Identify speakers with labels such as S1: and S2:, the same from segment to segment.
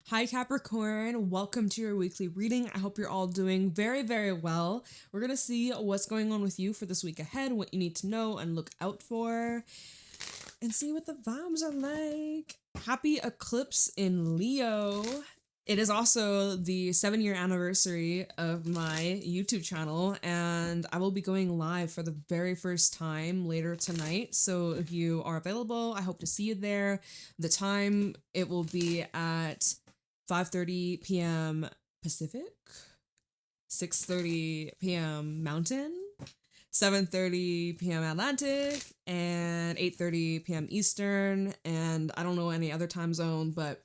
S1: Hi Capricorn, welcome to your weekly reading. I hope you're all doing very, very well. We're going to see what's going on with you for this week ahead, what you need to know and look out for, and see what the vibes are like. Happy eclipse in Leo. It is also the 7-year anniversary of my YouTube channel, and I will be going live for the very first time later tonight. So if you are available, I hope to see you there. The time, it will be at 5:30 p.m. Pacific, 6:30 p.m. Mountain, 7:30 p.m. Atlantic, and 8:30 p.m. Eastern. And I don't know any other time zone, but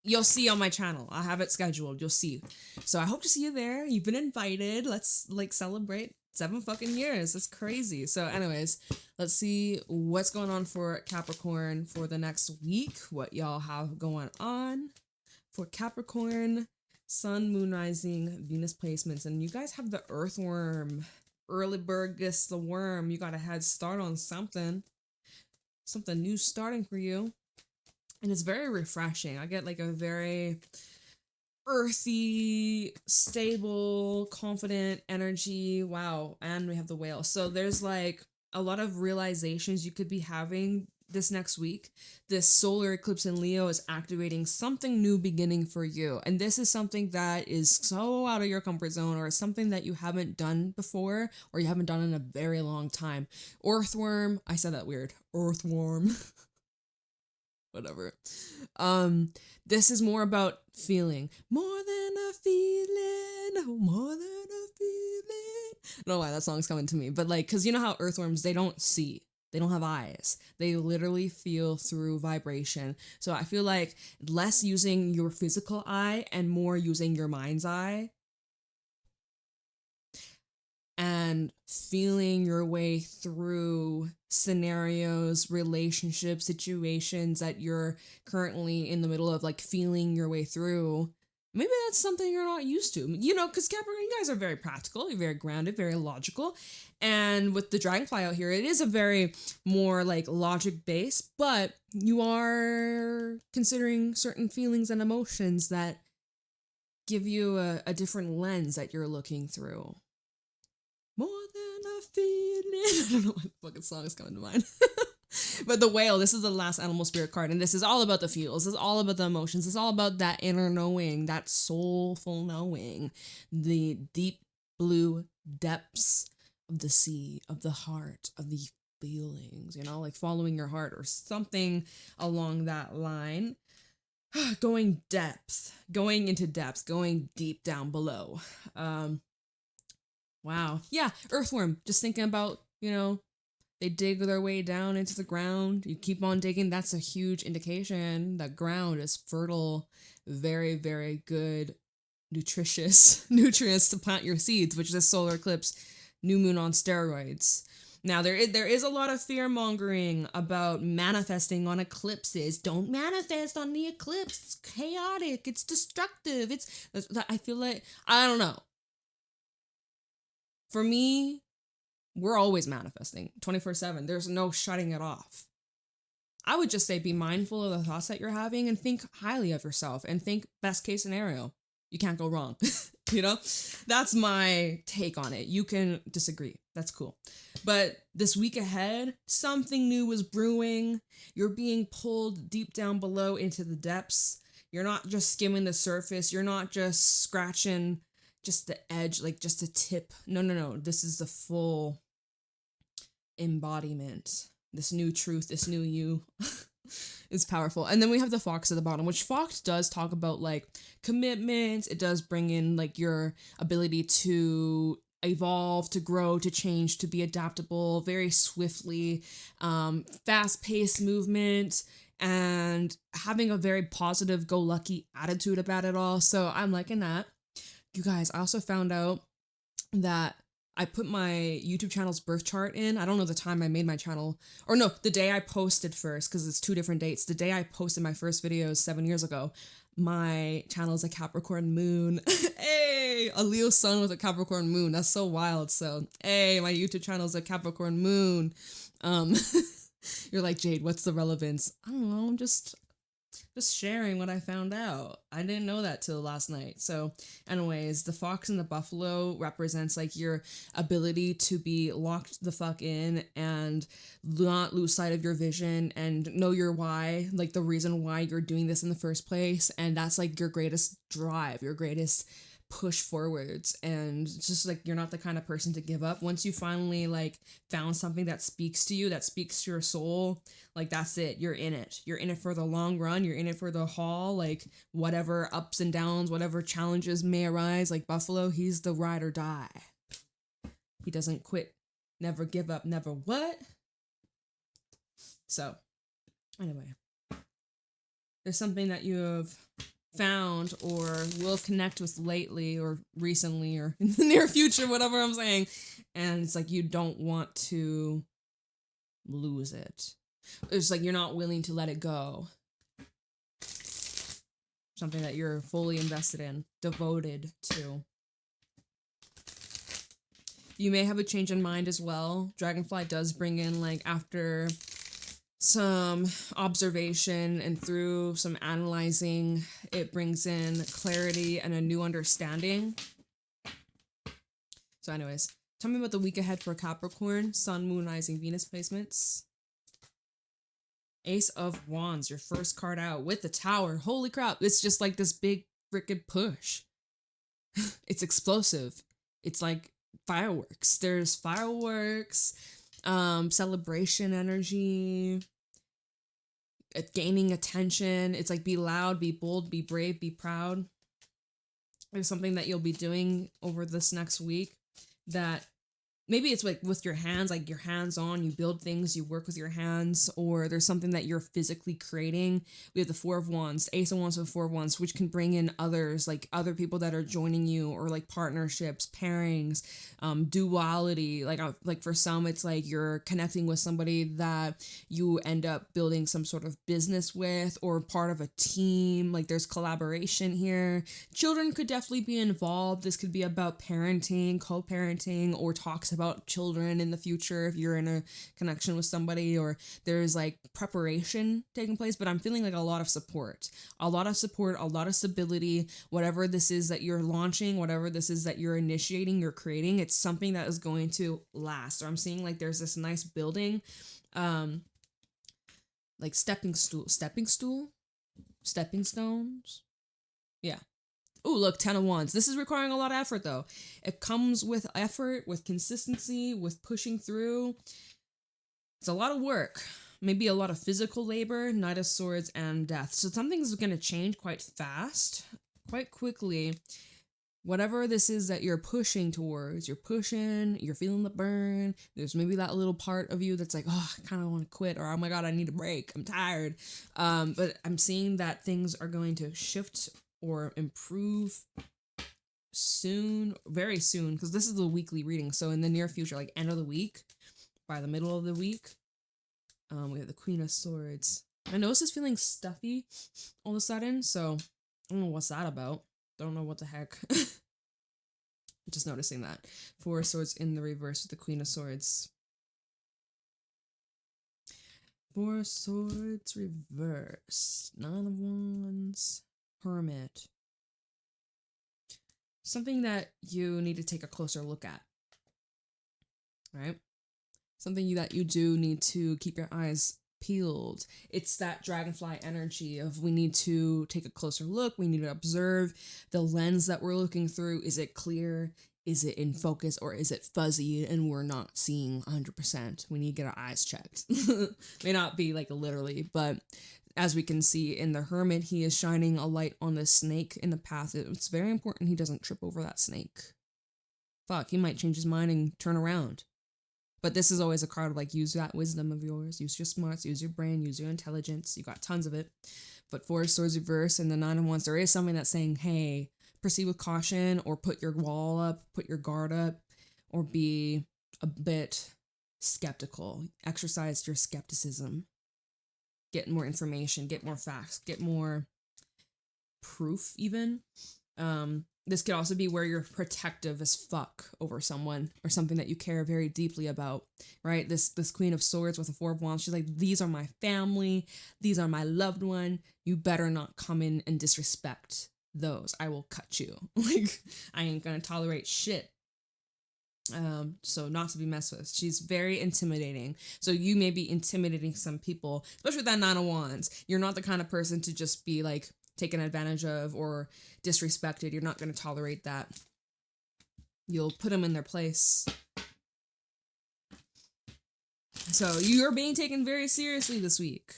S1: you'll see on my channel. I have it scheduled. You'll see. So I hope to see you there. You've been invited. Let's celebrate 7 fucking years. That's crazy. So anyways, let's see what's going on for Capricorn for the next week. What y'all have going on for Capricorn, Sun, Moon, Rising, Venus placements. And you guys have the Earthworm. Early bird gets the worm. You got a head start on something. Something new starting for you. And it's very refreshing. I get like a very earthy, stable, confident energy. Wow. And we have the whale. So there's like a lot of realizations you could be having this next week. This solar eclipse in Leo is activating something new beginning for you. And this is something that is so out of your comfort zone, or something that you haven't done before, or you haven't done in a very long time. Earthworm. I said that weird. Earthworm. Whatever. This is more about feeling. More than a feeling, more than a feeling. I don't know why that song's coming to me, but like, cause you know how earthworms, they don't see. They don't have eyes. They literally feel through vibration. So I feel like less using your physical eye and more using your mind's eye. And feeling your way through scenarios, relationships, situations that you're currently in the middle of, like feeling your way through. Maybe that's something you're not used to, you know, because Capricorn, you guys are very practical, you're very grounded, very logical. And with the dragonfly out here, it is a very more like logic based, but you are considering certain feelings and emotions that give you a different lens that you're looking through. More than a feeling. I don't know what fucking song is coming to mind. But the whale, this is the last animal spirit card, and this is all about the feels. This is all about the emotions. It's all about that inner knowing, that soulful knowing, the deep blue depths of the sea, of the heart, of the feelings, you know, like following your heart or something along that line. Going into depth, going deep down below. Wow. Yeah, earthworm. Just thinking about, you know, they dig their way down into the ground. You keep on digging. That's a huge indication that ground is fertile. Very, very good, nutritious nutrients to plant your seeds, which is a solar eclipse, new moon on steroids. Now, there is a lot of fear-mongering about manifesting on eclipses. Don't manifest on the eclipse. It's chaotic. It's destructive. I feel like, I don't know. For me, we're always manifesting 24/7. There's no shutting it off. I would just say be mindful of the thoughts that you're having and think highly of yourself and think best case scenario. You can't go wrong. You know, that's my take on it. You can disagree. That's cool. But this week ahead, something new is brewing. You're being pulled deep down below into the depths. You're not just skimming the surface. You're not just scratching just the edge, like just a tip. No. This is the full embodiment. This new truth, this new you is powerful. And then we have the fox at the bottom, which fox does talk about like commitments. It does bring in like your ability to evolve, to grow, to change, to be adaptable very swiftly, fast-paced movement, and having a very positive, go-lucky attitude about it all. So I'm liking that. You guys, I also found out that I put my YouTube channel's birth chart in. I don't know the time I made my channel, or no, the day I posted first, because it's 2 different dates. The day I posted my first videos 7 years ago, my channel is a Capricorn moon. Hey, a Leo sun with a Capricorn moon. That's so wild. So, hey, my YouTube channel is a Capricorn moon. You're like, Jade, what's the relevance? I don't know. I'm just just sharing what I found out. I didn't know that till last night. So, anyways, the fox and the buffalo represents like your ability to be locked the fuck in and not lose sight of your vision and know your why, like the reason why you're doing this in the first place. And that's like your greatest drive, your greatest push forwards. And it's just like you're not the kind of person to give up. Once you finally like found something that speaks to you, that speaks to your soul, like that's it. You're in it. You're in it for the long run. You're in it for the haul. Like whatever ups and downs, whatever challenges may arise, like Buffalo, he's the ride or die. He doesn't quit, never give up, never what. So anyway, there's something that you have found or will connect with lately or recently or in the near future, whatever I'm saying, and it's like you don't want to lose it. It's like you're not willing to let it go. Something that you're fully invested in, devoted to. You may have a change in mind as well. Dragonfly does bring in, like, after some observation and through some analyzing, it brings in clarity and a new understanding. So anyways, tell me about the week ahead for Capricorn, Sun, Moon, Rising, Venus placements. Ace of Wands, your first card out with the Tower. Holy crap, it's just like this big freaking push. It's explosive. It's like fireworks. There's fireworks, celebration energy, gaining attention. It's like be loud, be bold, be brave, be proud. There's something that you'll be doing over this next week that maybe it's like with your hands, like your hands on, you build things, you work with your hands, or there's something that you're physically creating. We have the Four of Wands, Ace of Wands with Four of Wands, which can bring in others, like other people that are joining you, or like partnerships, pairings, duality. Like for some, it's like you're connecting with somebody that you end up building some sort of business with, or part of a team. Like there's collaboration here. Children could definitely be involved. This could be about parenting, co-parenting, or talks about children in the future if you're in a connection with somebody, or there's like preparation taking place. But I'm feeling like a lot of support, a lot of stability. Whatever this is that you're launching, whatever this is that you're initiating, you're creating, it's something that is going to last. Or I'm seeing like there's this nice building, like stepping stones. Yeah. Oh, look, 10 of Wands. This is requiring a lot of effort, though. It comes with effort, with consistency, with pushing through. It's a lot of work. Maybe a lot of physical labor, Knight of Swords, and Death. So something's going to change quite fast, quite quickly. Whatever this is that you're pushing towards, you're feeling the burn. There's maybe that little part of you that's like, oh, I kind of want to quit, or oh my God, I need a break. I'm tired. But I'm seeing that things are going to shift or improve soon, very soon, because this is the weekly reading. So in the near future, like end of the week, by the middle of the week, we have the Queen of Swords. My nose is feeling stuffy all of a sudden, so I don't know what's that about. Don't know what the heck. Just noticing that. Four of Swords in the reverse with the Queen of Swords. Four of Swords reverse. Nine of Wands. Hermit. Something that you need to take a closer look at. Right? Something that you do need to keep your eyes peeled. It's that dragonfly energy of we need to take a closer look. We need to observe the lens that we're looking through. Is it clear? Is it in focus, or is it fuzzy and we're not seeing 100%? We need to get our eyes checked. May not be like literally, but as we can see in the Hermit, he is shining a light on the snake in the path. It's very important he doesn't trip over that snake. Fuck, he might change his mind and turn around. But this is always a card of like, use that wisdom of yours, use your smarts, use your brain, use your intelligence. You got tons of it. But Four of Swords reverse and the Nine of Wands, there is something that's saying, hey, proceed with caution, or put your wall up, put your guard up, or be a bit skeptical. Exercise your skepticism. Get more information, get more facts, get more proof even. This could also be where you're protective as fuck over someone or something that you care very deeply about, right? This Queen of Swords with the Four of Wands, she's like, these are my family. These are my loved one. You better not come in and disrespect those. I will cut you. Like, I ain't gonna tolerate shit. So not to be messed with. She's very intimidating. So you may be intimidating some people, especially with that Nine of Wands. You're not the kind of person to just be like taken advantage of or disrespected. You're not going to tolerate that. You'll put them in their place. So you're being taken very seriously this week.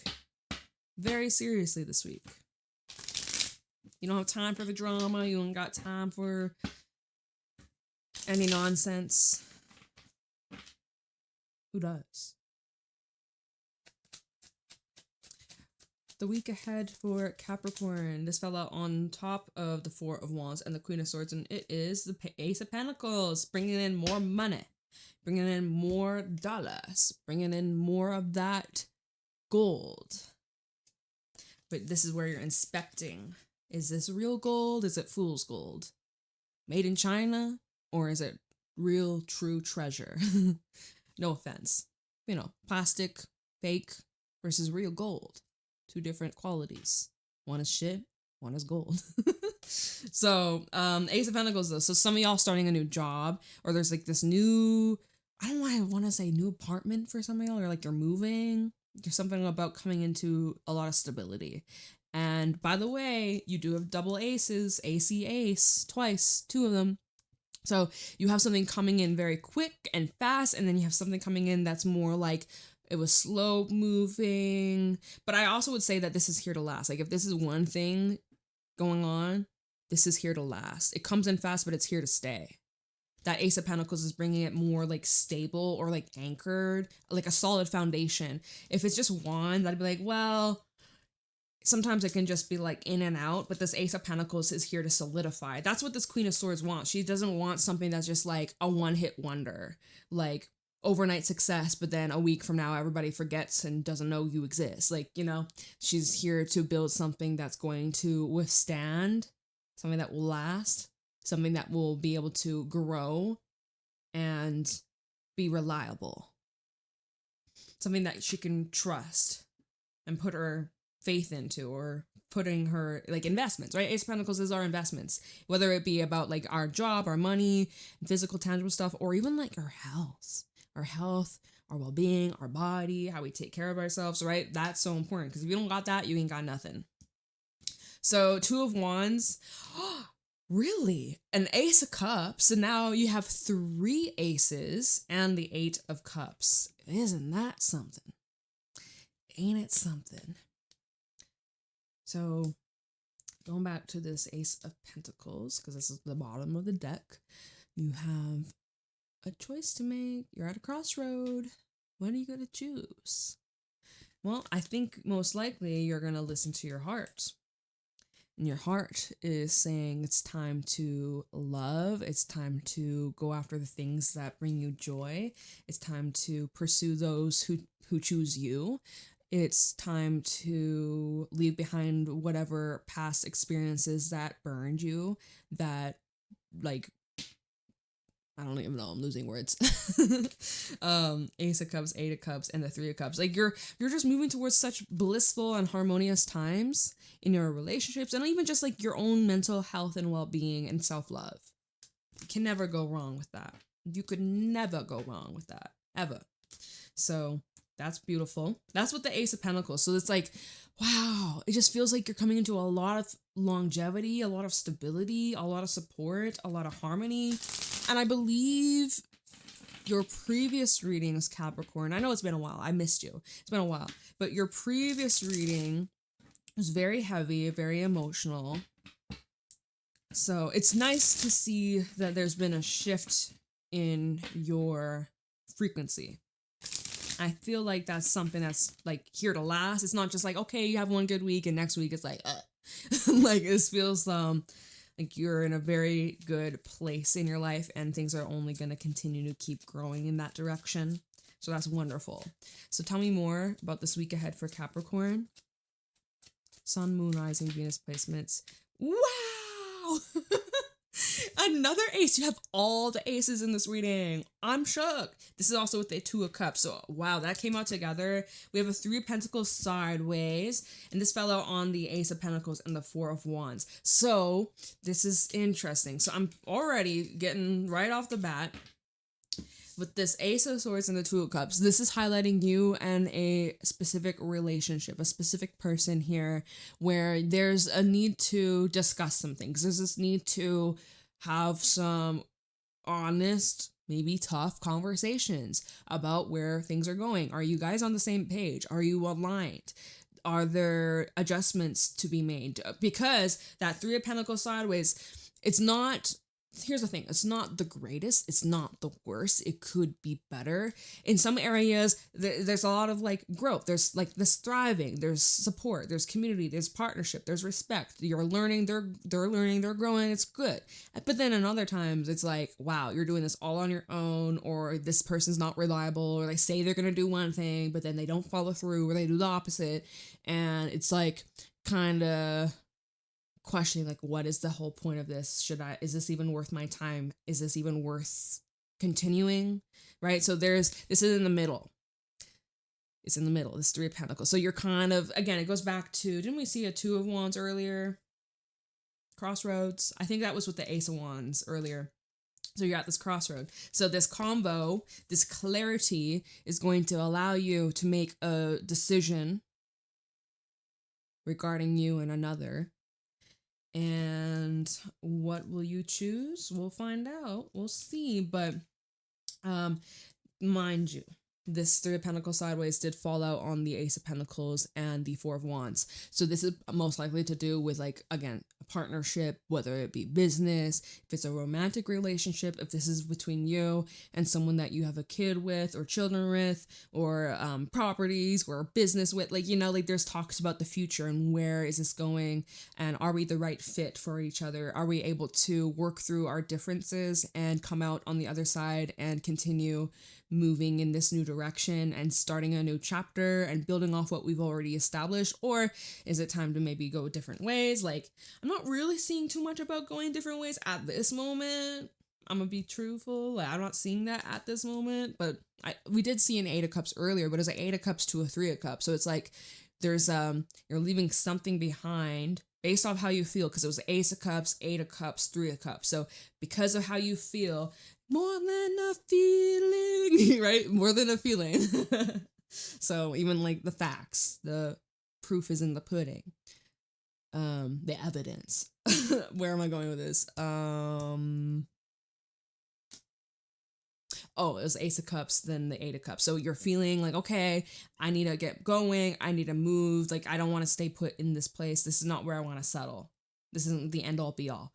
S1: Very seriously this week. You don't have time for the drama. You don't got time for any nonsense. Who does? The week ahead for Capricorn. This fell out on top of the Four of Wands and the Queen of Swords, and it is the Ace of Pentacles, bringing in more money, bringing in more dollars, bringing in more of that gold. But this is where you're inspecting. Is this real gold? Is it fool's gold? Made in China? Or is it real, true treasure? No offense. You know, plastic, fake versus real gold. Two different qualities. One is shit, one is gold. So, Ace of Pentacles though. So some of y'all starting a new job, or there's like this new, I don't want to say new apartment for some of y'all, or like you're moving. There's something about coming into a lot of stability. And by the way, you do have double aces, AC ace, twice, two of them. So you have something coming in very quick and fast, and then you have something coming in that's more like it was slow moving. But I also would say that this is here to last. Like if this is one thing going on, this is here to last. It comes in fast, but it's here to stay. That Ace of Pentacles is bringing it more like stable or like anchored, like a solid foundation. If it's just wands, I'd be like, well, sometimes it can just be like in and out, but this Ace of Pentacles is here to solidify. That's what this Queen of Swords wants. She doesn't want something that's just like a one-hit wonder, like overnight success, but then a week from now, everybody forgets and doesn't know you exist. Like, you know, she's here to build something that's going to withstand, something that will last, something that will be able to grow and be reliable. Something that she can trust and put her faith into, or putting her like investments, right? Ace of Pentacles is our investments, whether it be about like our job, our money, physical, tangible stuff, or even like our health, our well-being, our body, how we take care of ourselves, right? That's so important, because if you don't got that, you ain't got nothing. So Two of Wands, really? An Ace of Cups, and now you have 3 aces and the 8 of Cups. Isn't that something? Ain't it something? So, going back to this Ace of Pentacles, because this is the bottom of the deck, you have a choice to make. You're at a crossroad. What are you going to choose? Well, I think most likely you're going to listen to your heart. And your heart is saying it's time to love. It's time to go after the things that bring you joy. It's time to pursue those who choose you. It's time to leave behind whatever past experiences that burned you, that like, I don't even know, I'm losing words. Ace of Cups, 8 of Cups, and the 3 of Cups. Like you're just moving towards such blissful and harmonious times in your relationships, and even just like your own mental health and well-being and self-love. You can never go wrong with that. You could never go wrong with that, ever. So that's beautiful. That's what the Ace of Pentacles. So it's like, wow, it just feels like you're coming into a lot of longevity, a lot of stability, a lot of support, a lot of harmony. And I believe your previous readings, Capricorn, I know it's been a while. I missed you. It's been a while. But your previous reading was very heavy, very emotional. So it's nice to see that there's been a shift in your frequency. I feel like that's something that's like here to last. It's not just like, okay, you have one good week and next week it's like, like this feels like you're in a very good place in your life, and things are only going to continue to keep growing in that direction. So that's wonderful. So tell me more about this week ahead for Capricorn. Sun, Moon, Rising, Venus placements. Wow! Another ace. You have all the aces in this reading. I'm shook. This is also with the Two of Cups. So, wow, that came out together. We have a Three of Pentacles sideways, and this fell out on the Ace of Pentacles and the Four of Wands. So, this is interesting. So, I'm already getting right off the bat with this Ace of Swords and the Two of Cups. This is highlighting you and a specific relationship, a specific person here, where there's a need to discuss some things. There's this need to have some honest, maybe tough conversations about where things are going. Are you guys on the same page? Are you aligned? Are there adjustments to be made? Because that Three of Pentacles sideways, it's not, here's the thing, it's not the greatest, it's not the worst, it could be better. In some areas, there's a lot of like growth, there's like this thriving, there's support, there's community, there's partnership, there's respect, you're learning, they're learning, they're growing, it's good. But then in other times, it's like, wow, you're doing this all on your own, or this person's not reliable, or they say they're gonna do one thing, but then they don't follow through, or they do the opposite, and it's like, kind of questioning, like, what is the whole point of this? Is this even worth my time? Is this even worth continuing? Right? So this is in the middle. It's in the middle, this Three of Pentacles. So you're kind of, again, it goes back to, didn't we see a Two of Wands earlier? Crossroads. I think that was with the Ace of Wands earlier. So you're at this crossroad. So this combo, this clarity is going to allow you to make a decision regarding you and another. And what will you choose? We'll find out. We'll see. But mind you, this Three of Pentacles sideways did fall out on the Ace of Pentacles and the Four of Wands. So this is most likely to do with, like, again, a partnership, whether it be business, if it's a romantic relationship, if this is between you and someone that you have a kid with or children with, or properties or business with, like, you know, like there's talks about the future and where is this going, and are we the right fit for each other? Are we able to work through our differences and come out on the other side and continue moving in this new direction and starting a new chapter and building off what we've already established? Or is it time to maybe go different ways? Like, I'm not really seeing too much about going different ways at this moment. I'm gonna be truthful. Like, I'm not seeing that at this moment, but we did see an Eight of Cups earlier, but it's an Eight of Cups to a Three of Cups. So it's like there's you're leaving something behind based off how you feel, because it was Ace of Cups, Eight of Cups, Three of Cups. So because of how you feel, more than a feeling, right? More than a feeling. So even like the facts, the proof is in the pudding. The evidence. Where am I going with this? Oh, it was Ace of Cups, then the Eight of Cups. So you're feeling like, okay, I need to get going. I need to move. Like, I don't want to stay put in this place. This is not where I want to settle. This isn't the end all be all,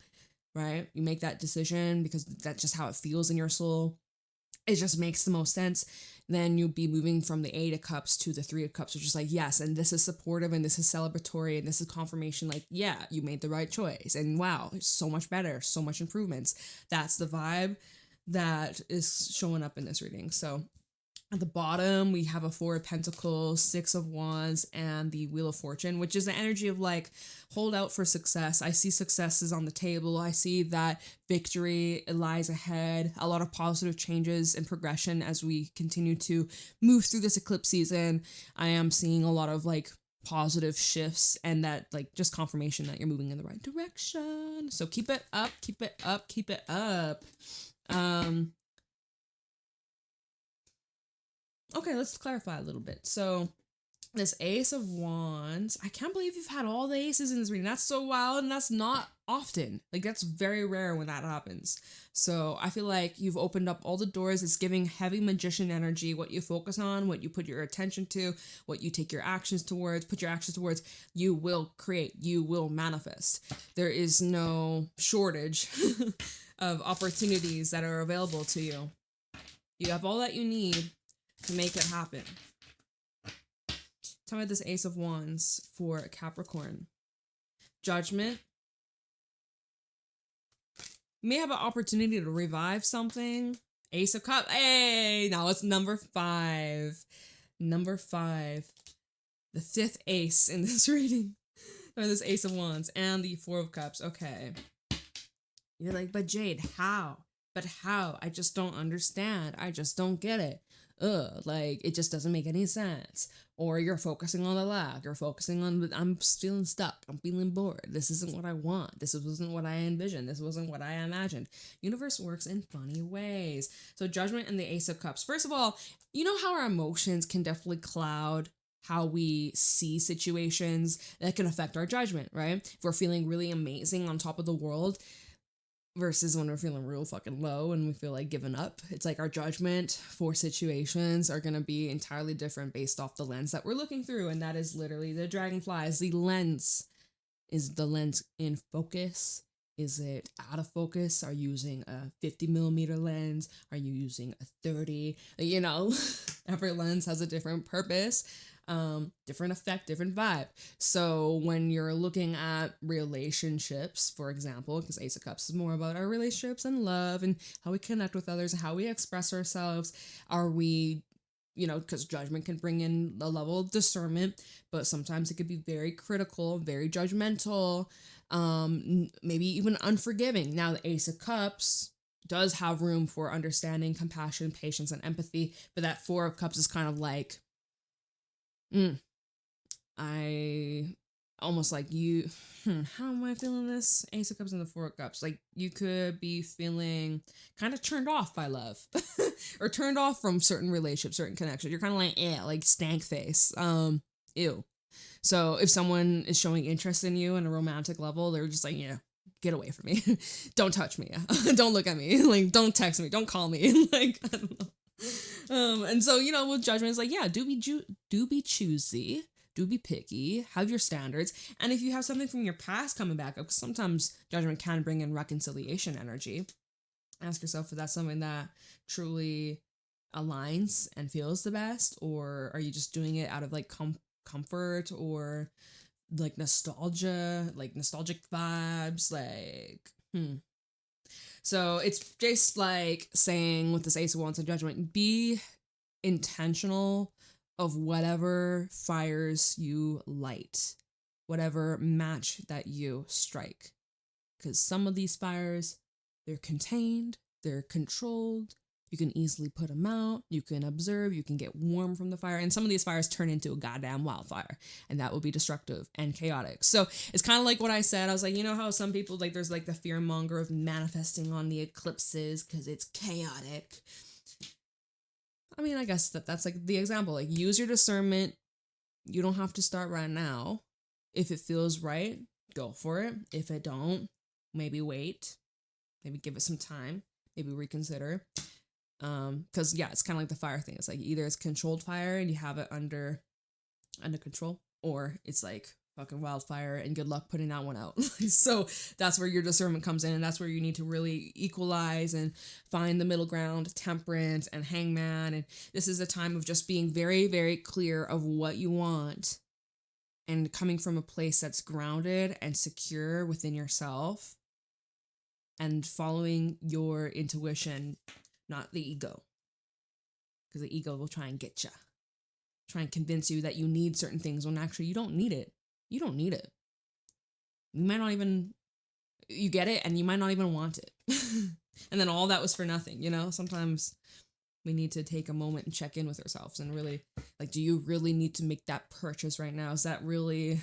S1: right? You make that decision because that's just how it feels in your soul. It just makes the most sense. Then you'll be moving from the Eight of Cups to the Three of Cups, which is like, yes, and this is supportive and this is celebratory and this is confirmation, like, yeah, you made the right choice. And wow, it's so much better, so much improvements. That's the vibe that is showing up in this reading. So at the bottom, we have a Four of Pentacles, Six of Wands, and the Wheel of Fortune, which is the energy of like, hold out for success. I see successes on the table. I see that victory lies ahead. A lot of positive changes and progression as we continue to move through this eclipse season. I am seeing a lot of like positive shifts and that like just confirmation that you're moving in the right direction. So keep it up, keep it up, keep it up. Okay, let's clarify a little bit. So this Ace of Wands, I can't believe you've had all the aces in this reading. That's so wild, and that's not often. Like, that's very rare when that happens. So I feel like you've opened up all the doors. It's giving heavy magician energy. What you focus on, what you put your attention to, what you take your actions towards, put your actions towards, you will create, you will manifest. There is no shortage of opportunities that are available to you. You have all that you need to make it happen. Tell me this Ace of Wands for Capricorn. Judgment. You may have an opportunity to revive something. Ace of Cups. Hey, now it's number 5. Number 5. The 5th ace in this reading. Or this Ace of Wands and the Four of Cups. Okay. You're like, but Jade, how? But how? I just don't understand. I just don't get it. Like, it just doesn't make any sense. Or you're focusing on the lack. You're focusing on, I'm feeling stuck. I'm feeling bored. This isn't what I want. This wasn't what I envisioned. This wasn't what I imagined. Universe works in funny ways. So Judgment and the Ace of Cups. First of all, you know how our emotions can definitely cloud how we see situations that can affect our judgment, right? If we're feeling really amazing on top of the world versus when we're feeling real fucking low and we feel like giving up, it's like our judgment for situations are going to be entirely different based off the lens that we're looking through. And that is literally the dragonflies. The lens, is the lens in focus? Is it out of focus? Are you using a 50mm lens? Are you using a 30? You know, every lens has a different purpose, different effect, different vibe. So when you're looking at relationships, for example, because Ace of Cups is more about our relationships and love and how we connect with others and how we express ourselves, are we, you know, because judgment can bring in a level of discernment, but sometimes it could be very critical, very judgmental, maybe even unforgiving. Now, the Ace of Cups does have room for understanding, compassion, patience, and empathy, but that Four of Cups is kind of like, I almost like you, how am I feeling this? Ace of Cups and the Four of Cups. Like, you could be feeling kind of turned off by love or turned off from certain relationships, certain connections. You're kind of like, yeah, like stank face. Ew. So if someone is showing interest in you on a romantic level, they're just like, yeah, get away from me. Don't touch me. Don't look at me. Like, don't text me. Don't call me. Like, I don't know. And so, you know, with judgment, it's like, yeah, do be choosy, do be picky, have your standards. And if you have something from your past coming back up, because sometimes judgment can bring in reconciliation energy, ask yourself if that's something that truly aligns and feels the best, or are you just doing it out of like comfort or like nostalgia, like nostalgic vibes, like, So it's just like saying with this Ace of Wands and Judgment, be intentional of whatever fires you light, whatever match that you strike. Because some of these fires, they're contained, they're controlled, you can easily put them out, you can observe, you can get warm from the fire, and some of these fires turn into a goddamn wildfire, and that will be destructive and chaotic. So it's kind of like what I said. I was like, you know how some people, like, there's like the fear monger of manifesting on the eclipses because it's chaotic. I mean, I guess that's like the example. Like, use your discernment. You don't have to start right now. If it feels right, go for it. If it don't, maybe wait. Maybe give it some time. Maybe reconsider. Because yeah, it's kind of like the fire thing. It's like either it's controlled fire and you have it under control, or it's like fucking wildfire and good luck putting that one out. So that's where your discernment comes in, and that's where you need to really equalize and find the middle ground, temperance and hangman. And this is a time of just being very, very clear of what you want and coming from a place that's grounded and secure within yourself and following your intuition, not the ego. Because the ego will try and get you. Try and convince you that you need certain things when actually you don't need it. You don't need it. You might not even, you get it and you might not even want it. And then all that was for nothing, you know? Sometimes we need to take a moment and check in with ourselves and really, like, do you really need to make that purchase right now? Is that really,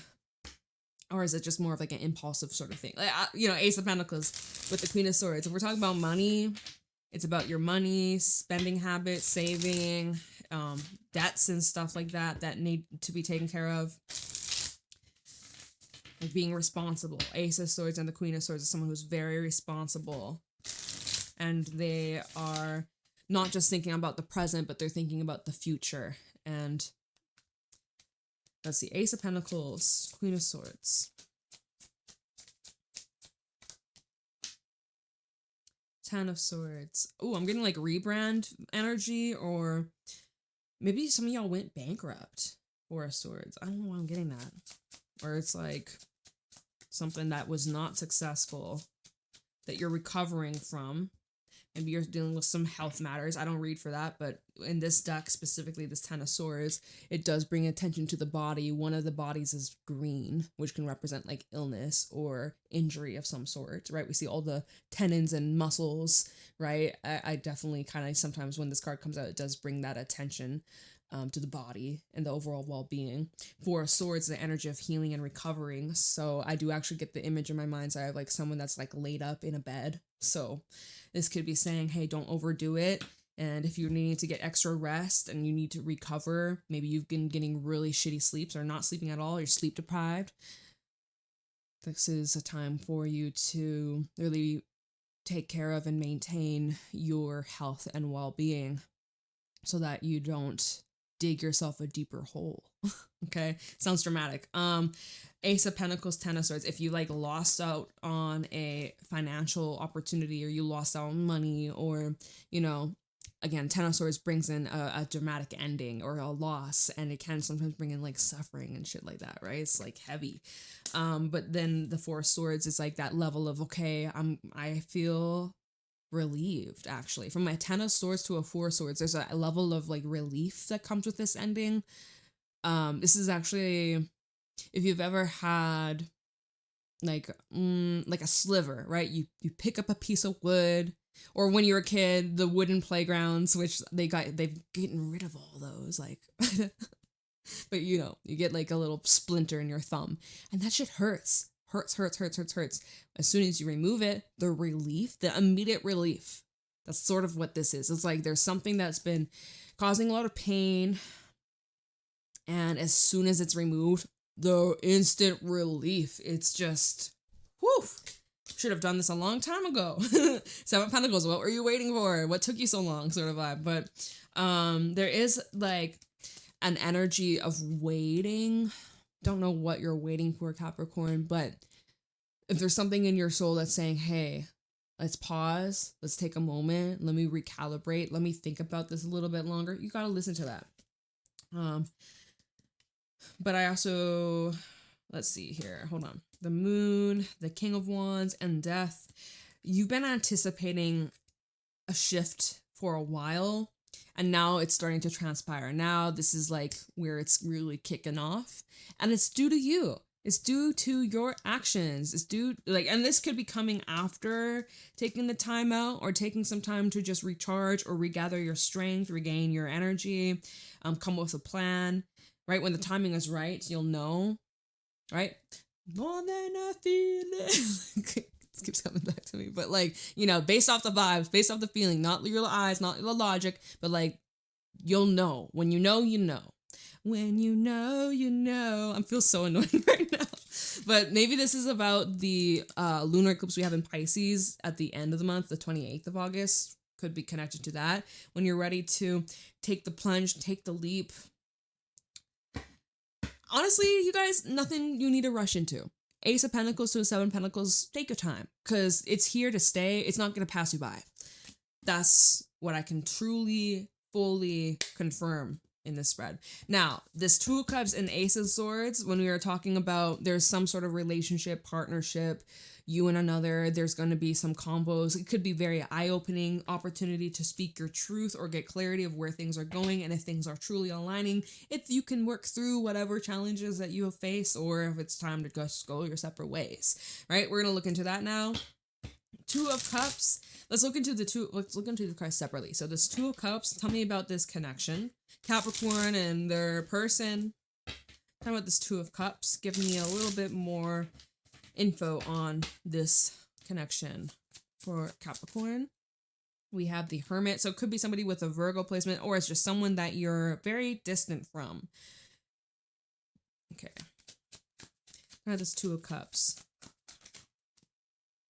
S1: or is it just more of like an impulsive sort of thing? Like, you know, Ace of Pentacles with the Queen of Swords. If we're talking about money, it's about your money, spending habits, saving, debts and stuff like that that need to be taken care of. Like being responsible. Ace of Swords and the Queen of Swords is someone who's very responsible. And they are not just thinking about the present, but they're thinking about the future. And let's see, Ace of Pentacles, Queen of Swords. Ten of Swords. Oh, I'm getting like rebrand energy, or maybe some of y'all went bankrupt. Four of Swords. I don't know why I'm getting that. Or it's like something that was not successful that you're recovering from. Maybe you're dealing with some health matters. I don't read for that, but in this deck, specifically this Ten of Swords, it does bring attention to the body. One of the bodies is green, which can represent like illness or injury of some sort, right? We see all the tendons and muscles, right? I definitely kind of sometimes when this card comes out, it does bring that attention to the body and the overall well-being. Four of Swords, the energy of healing and recovering. So I do actually get the image in my mind. So I have like someone that's like laid up in a bed. So this could be saying, hey, don't overdo it. And if you're needing to get extra rest and you need to recover, maybe you've been getting really shitty sleeps or not sleeping at all, you're sleep deprived. This is a time for you to really take care of and maintain your health and well-being so that you don't dig yourself a deeper hole. Okay, sounds dramatic. Ace of Pentacles, Ten of Swords. If you like lost out on a financial opportunity or you lost out on money, or you know, again, Ten of Swords brings in a dramatic ending or a loss, and it can sometimes bring in like suffering and shit like that, right? It's like heavy. But then the Four of Swords is like that level of, okay, I feel relieved. Actually, from a Ten of Swords to a Four of Swords, there's a level of like relief that comes with this ending. This is actually, if you've ever had like a sliver, right? You pick up a piece of wood, or when you're a kid, the wooden playgrounds, which they've gotten rid of all those, like but you know, you get like a little splinter in your thumb, and that shit hurts. Hurts. As soon as you remove it, the relief, the immediate relief, that's sort of what this is. It's like there's something that's been causing a lot of pain, and as soon as it's removed, the instant relief. It's just, whew, should have done this a long time ago. Seven of Pentacles, what were you waiting for? What took you so long, sort of vibe. But there is like an energy of waiting. Don't know what you're waiting for, Capricorn, but if there's something in your soul that's saying, hey, let's pause, let's take a moment, let me recalibrate, let me think about this a little bit longer, you gotta listen to that. But I also, let's see here, hold on. The Moon, the King of Wands, and Death. You've been anticipating a shift for a while, and now it's starting to transpire. Now this is like where it's really kicking off, and it's due to you. It's due to your actions. It's due, like, and this could be coming after taking the time out or taking some time to just recharge or regather your strength, regain your energy, come up with a plan, right? When the timing is right, you'll know, right? More than a feeling. This keeps coming back to me, but like, you know, based off the vibes, based off the feeling, not your eyes, not your logic, but like, you'll know. When you know, you know. When you know, you know. I feel so annoying right now. But maybe this is about the lunar eclipse we have in Pisces at the end of the month, the 28th of August. Could be connected to that. When you're ready to take the plunge, take the leap. Honestly, you guys, nothing you need to rush into. Ace of Pentacles to a Seven of Pentacles, take your time, because it's here to stay. It's not going to pass you by. That's what I can truly, fully confirm in this spread. Now, this Two of Cups and Ace of Swords, when we were talking about there's some sort of relationship, partnership, you and another, there's going to be some combos. It could be very eye-opening opportunity to speak your truth or get clarity of where things are going, and if things are truly aligning, if you can work through whatever challenges that you have faced, or if it's time to just go your separate ways, right? We're going to look into that now. Two of Cups. Let's look into the cards separately. So this Two of Cups, tell me about this connection. Capricorn and their person. Tell me about this Two of Cups. Give me a little bit more info on this connection for Capricorn. We have the Hermit. So it could be somebody with a Virgo placement, or it's just someone that you're very distant from. Okay. Now this Two of Cups.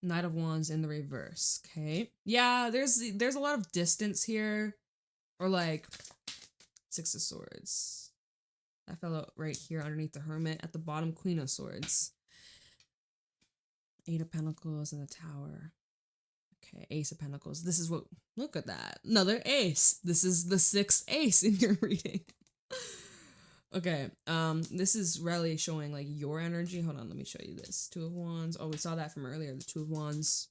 S1: Knight of Wands in the reverse. Okay. Yeah, there's a lot of distance here. Or like Six of Swords. That fell out right here underneath the Hermit. At the bottom, Queen of Swords. Eight of Pentacles and the Tower. Okay, Ace of Pentacles. This is what, look at that. Another ace. This is the sixth ace in your reading. Okay, this is really showing like your energy. Hold on, let me show you this. Two of Wands. Oh, we saw that from earlier, the Two of Wands.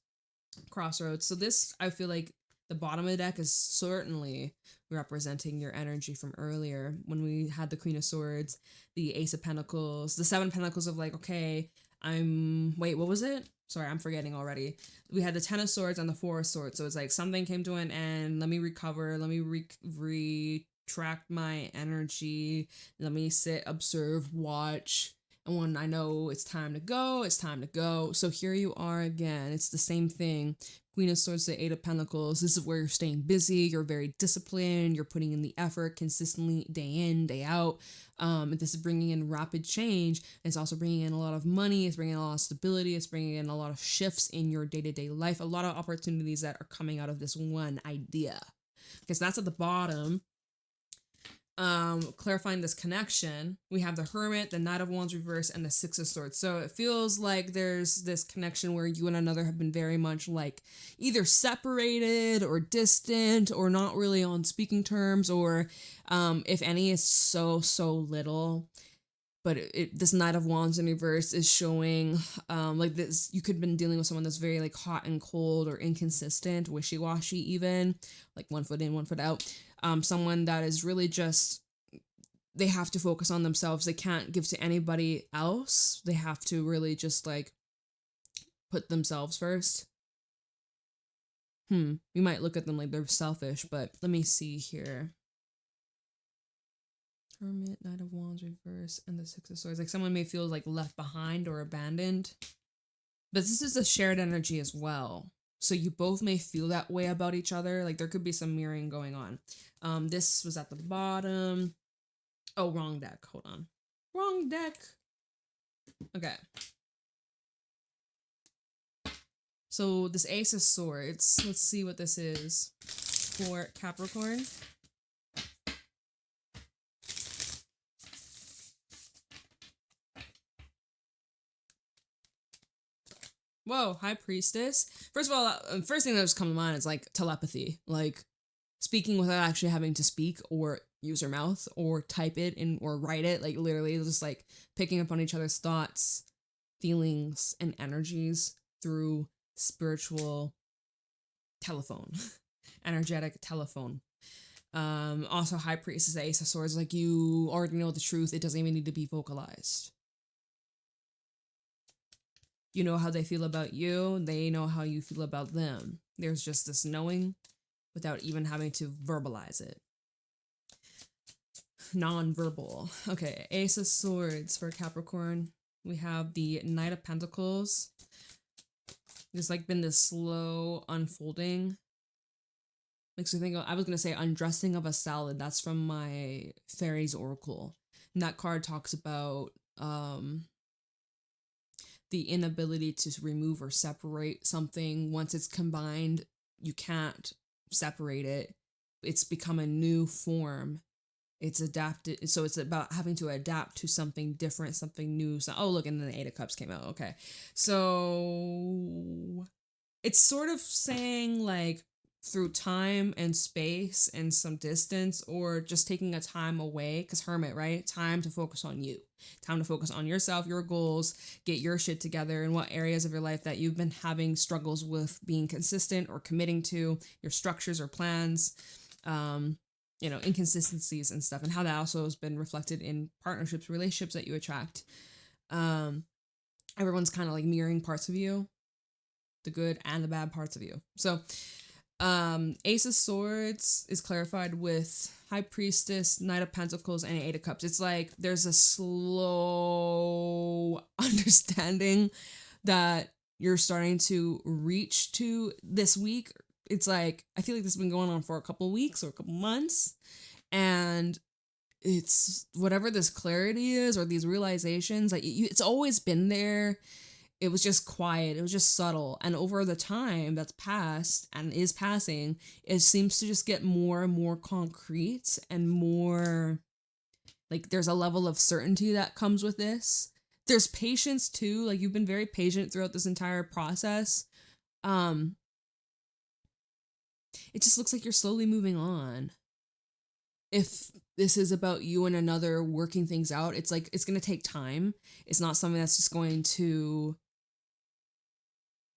S1: Crossroads. So this, I feel like The bottom of the deck is certainly representing your energy from earlier when we had the Queen of Swords, the Ace of Pentacles, the Seven Pentacles of like, okay, wait, what was it? Sorry, I'm forgetting already. We had the Ten of Swords and the Four of Swords. So it's like something came to an end. Let me recover. Let me retract my energy. Let me sit, observe, watch. And when I know it's time to go, it's time to go. So here you are again. It's the same thing. Queen of Swords to Eight of Pentacles. This is where you're staying busy. You're very disciplined. You're putting in the effort consistently, day in, day out. This is bringing in rapid change. It's also bringing in a lot of money. It's bringing in a lot of stability. It's bringing in a lot of shifts in your day-to-day life. A lot of opportunities that are coming out of this one idea. Because that's at the bottom. Clarifying this connection, we have the Hermit, the Knight of Wands reverse, and the Six of Swords. So it feels like there's this connection where you and another have been very much like either separated or distant or not really on speaking terms, or if any, it's so little. But this Knight of Wands in reverse is showing like this, you could have been dealing with someone that's very like hot and cold or inconsistent, wishy-washy even, like one foot in, one foot out. Someone that is really just, they have to focus on themselves. They can't give to anybody else. They have to really just like put themselves first. You might look at them like they're selfish, but let me see here. Hermit, Knight of Wands reverse, and the Six of Swords. Like someone may feel like left behind or abandoned. But this is a shared energy as well. So you both may feel that way about each other. Like there could be some mirroring going on. This was at the bottom. Oh, wrong deck. Hold on. Wrong deck. Okay. So this Ace of Swords. Let's see what this is for Capricorn. Whoa, High Priestess. First of all, first thing that was coming to mind is like telepathy, like speaking without actually having to speak or use your mouth or type it in or write it, like literally just like picking up on each other's thoughts, feelings, and energies through spiritual telephone, energetic telephone. Also High Priestess, Ace of Swords, like you already know the truth. It doesn't even need to be vocalized. You know how they feel about you. They know how you feel about them. There's just this knowing without even having to verbalize it. Non-verbal. Okay, Ace of Swords for Capricorn. We have the Knight of Pentacles. There's like been this slow unfolding. Makes me think of, I was going to say undressing of a salad. That's from my Fairies Oracle. And that card talks about the inability to remove or separate something. Once it's combined, you can't separate it. It's become a new form. It's adapted. So it's about having to adapt to something different, something new. So, oh, look, and then the Eight of Cups came out. Okay. So it's sort of saying like through time and space and some distance, or just taking a time away, because Hermit, right? Time to focus on you. Time to focus on yourself, your goals, get your shit together, and what areas of your life that you've been having struggles with being consistent or committing to, your structures or plans, inconsistencies and stuff, and how that also has been reflected in partnerships, relationships that you attract. Everyone's kind of like mirroring parts of you, the good and the bad parts of you. So Ace of Swords is clarified with High Priestess, Knight of Pentacles, and Eight of Cups. It's like there's a slow understanding that you're starting to reach to this week. It's like, I feel like this has been going on for a couple weeks or a couple months, and it's whatever this clarity is or these realizations, like it's always been there. It was just quiet. It was just subtle. And over the time that's passed and is passing, it seems to just get more and more concrete and more like there's a level of certainty that comes with this. There's patience too. Like you've been very patient throughout this entire process. It just looks like you're slowly moving on. If this is about you and another working things out, it's like it's going to take time. It's not something that's just going to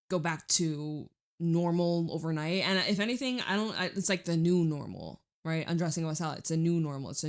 S1: go back to normal overnight. And if anything, it's like the new normal, right? Undressing Massaglia, it's a new normal. It's a